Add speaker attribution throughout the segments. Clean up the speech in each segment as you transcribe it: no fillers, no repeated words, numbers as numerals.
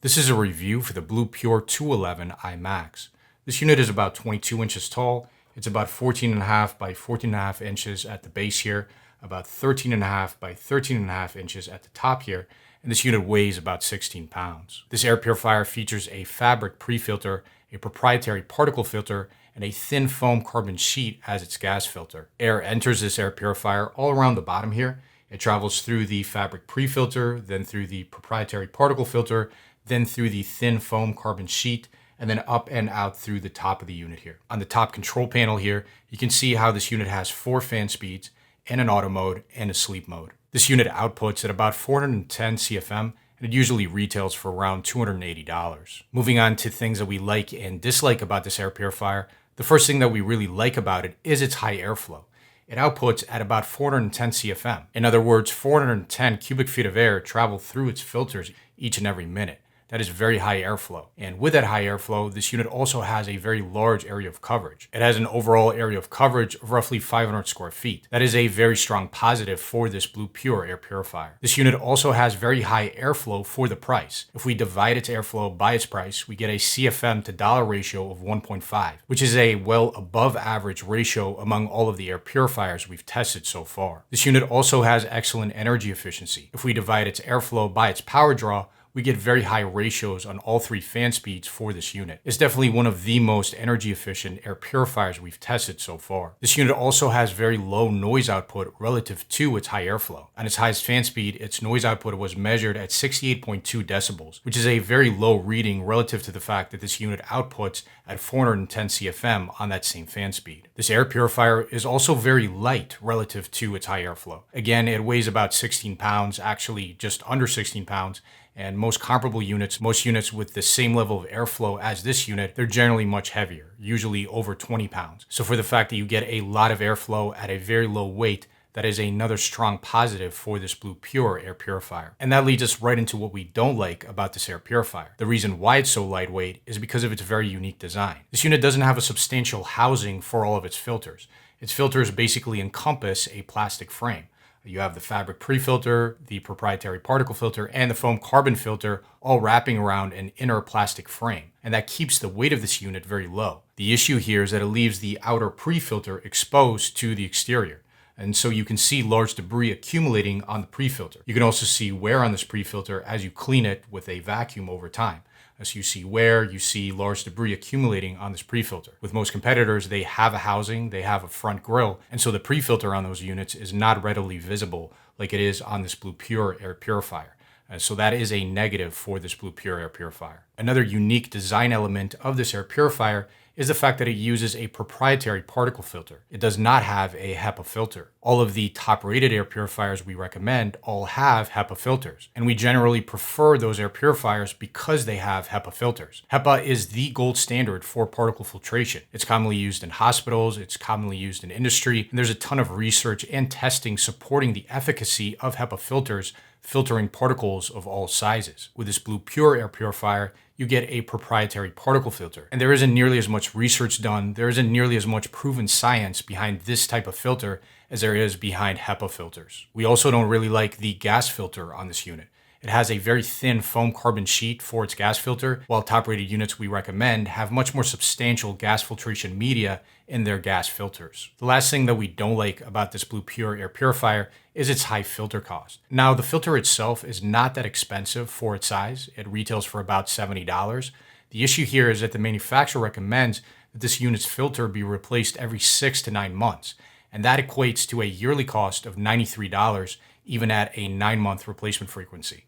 Speaker 1: This is a review for the Blueair 211i Max. This unit is about 22 inches tall. It's about 14.5 by 14.5 inches at the base here, about 13.5 by 13.5 inches at the top here, and this unit weighs about 16 pounds. This air purifier features a fabric pre-filter, a proprietary particle filter, and a thin foam carbon sheet as its gas filter. Air enters this air purifier all around the bottom here. It travels through the fabric pre-filter, then through the proprietary particle filter, then through the thin foam carbon sheet, and then up and out through the top of the unit here. On the top control panel here, you can see how this unit has 4 fan speeds and an auto mode and a sleep mode. This unit outputs at about 410 CFM, and it usually retails for around $280. Moving on to things that we like and dislike about this air purifier, the first thing that we really like about it is its high airflow. It outputs at about 410 CFM. In other words, 410 cubic feet of air travel through its filters each and every minute. That is very high airflow. And with that high airflow, this unit also has a very large area of coverage. It has an overall area of coverage of roughly 500 square feet. That is a very strong positive for this Blueair air purifier. This unit also has very high airflow for the price. If we divide its airflow by its price, we get a CFM to dollar ratio of 1.5, which is a well above average ratio among all of the air purifiers we've tested so far. This unit also has excellent energy efficiency. If we divide its airflow by its power draw, we get very high ratios on all 3 fan speeds for this unit. It's definitely one of the most energy efficient air purifiers we've tested so far. This unit also has very low noise output relative to its high airflow. On its highest fan speed, its noise output was measured at 68.2 decibels, which is a very low reading relative to the fact that this unit outputs at 410 CFM on that same fan speed. This air purifier is also very light relative to its high airflow. Again, it weighs about 16 pounds, actually just under 16 pounds, and most comparable units, most units with the same level of airflow as this unit, they're generally much heavier, usually over 20 pounds. So for the fact that you get a lot of airflow at a very low weight, that is another strong positive for this Blueair air purifier. And that leads us right into what we don't like about this air purifier. The reason why it's so lightweight is because of its very unique design. This unit doesn't have a substantial housing for all of its filters. Its filters basically encompass a plastic frame. You have the fabric pre-filter, the proprietary particle filter, and the foam carbon filter all wrapping around an inner plastic frame. And that keeps the weight of this unit very low. The issue here is that it leaves the outer pre-filter exposed to the exterior. And so you can see large debris accumulating on the pre-filter. You can also see wear on this pre-filter as you clean it with a vacuum over time. As you see wear, you see large debris accumulating on this pre-filter. With most competitors, they have a housing, they have a front grille, and so the pre-filter on those units is not readily visible like it is on this Blueair air purifier. So that is a negative for this Blueair air purifier. Another unique design element of this air purifier is the fact that it uses a proprietary particle filter. It does not have a HEPA filter. All of the top-rated air purifiers we recommend all have HEPA filters, and we generally prefer those air purifiers because they have HEPA filters. HEPA is the gold standard for particle filtration. It's commonly used in hospitals, it's commonly used in industry, and there's a ton of research and testing supporting the efficacy of HEPA filters filtering particles of all sizes. With this Blueair air purifier, you get a proprietary particle filter. And there isn't nearly as much research done, there isn't nearly as much proven science behind this type of filter as there is behind HEPA filters. We also don't really like the gas filter on this unit. It has a very thin foam carbon sheet for its gas filter, while top-rated units we recommend have much more substantial gas filtration media in their gas filters. The last thing that we don't like about this Blueair air purifier is its high filter cost. Now, the filter itself is not that expensive for its size. It retails for about $70. The issue here is that the manufacturer recommends that this unit's filter be replaced every 6 to 9 months, and that equates to a yearly cost of $93, even at a 9-month replacement frequency.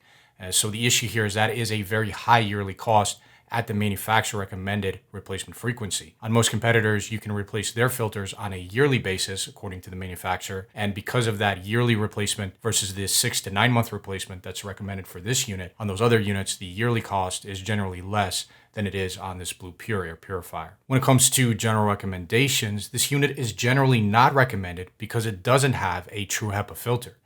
Speaker 1: So the issue here is that is a very high yearly cost at the manufacturer recommended replacement frequency. On most competitors, you can replace their filters on a yearly basis according to the manufacturer. And because of that yearly replacement versus the 6 to 9 month replacement that's recommended for this unit, on those other units, the yearly cost is generally less than it is on this Blueair air purifier. When it comes to general recommendations, this unit is generally not recommended because it doesn't have a true HEPA filter.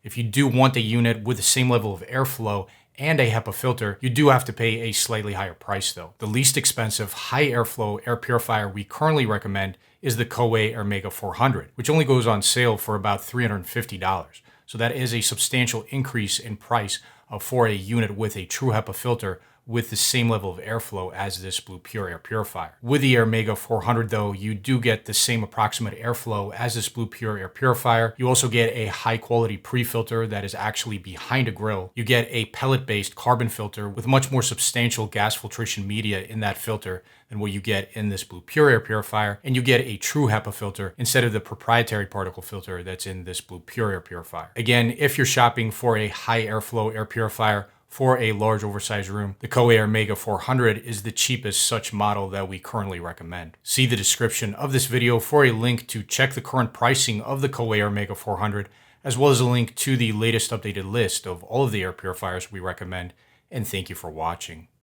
Speaker 1: If you do want a unit with the same level of airflow and a HEPA filter, you do have to pay a slightly higher price though. The least expensive high airflow air purifier we currently recommend is the Koei Ermega 400, which only goes on sale for about $350. So that is a substantial increase in price for a unit with a true HEPA filter with the same level of airflow as this Blueair air purifier. With the Air Mega 400 though, you do get the same approximate airflow as this Blueair air purifier. You also get a high quality pre-filter that is actually behind a grill. You get a pellet-based carbon filter with much more substantial gas filtration media in that filter than what you get in this Blueair air purifier, and you get a true HEPA filter instead of the proprietary particle filter that's in this Blueair air purifier. Again, if you're shopping for a high airflow air purifier for a large oversized room, the Koei Air Mega 400 is the cheapest such model that we currently recommend. See the description of this video for a link to check the current pricing of the Koei Air Mega 400, as well as a link to the latest updated list of all of the air purifiers we recommend, and thank you for watching.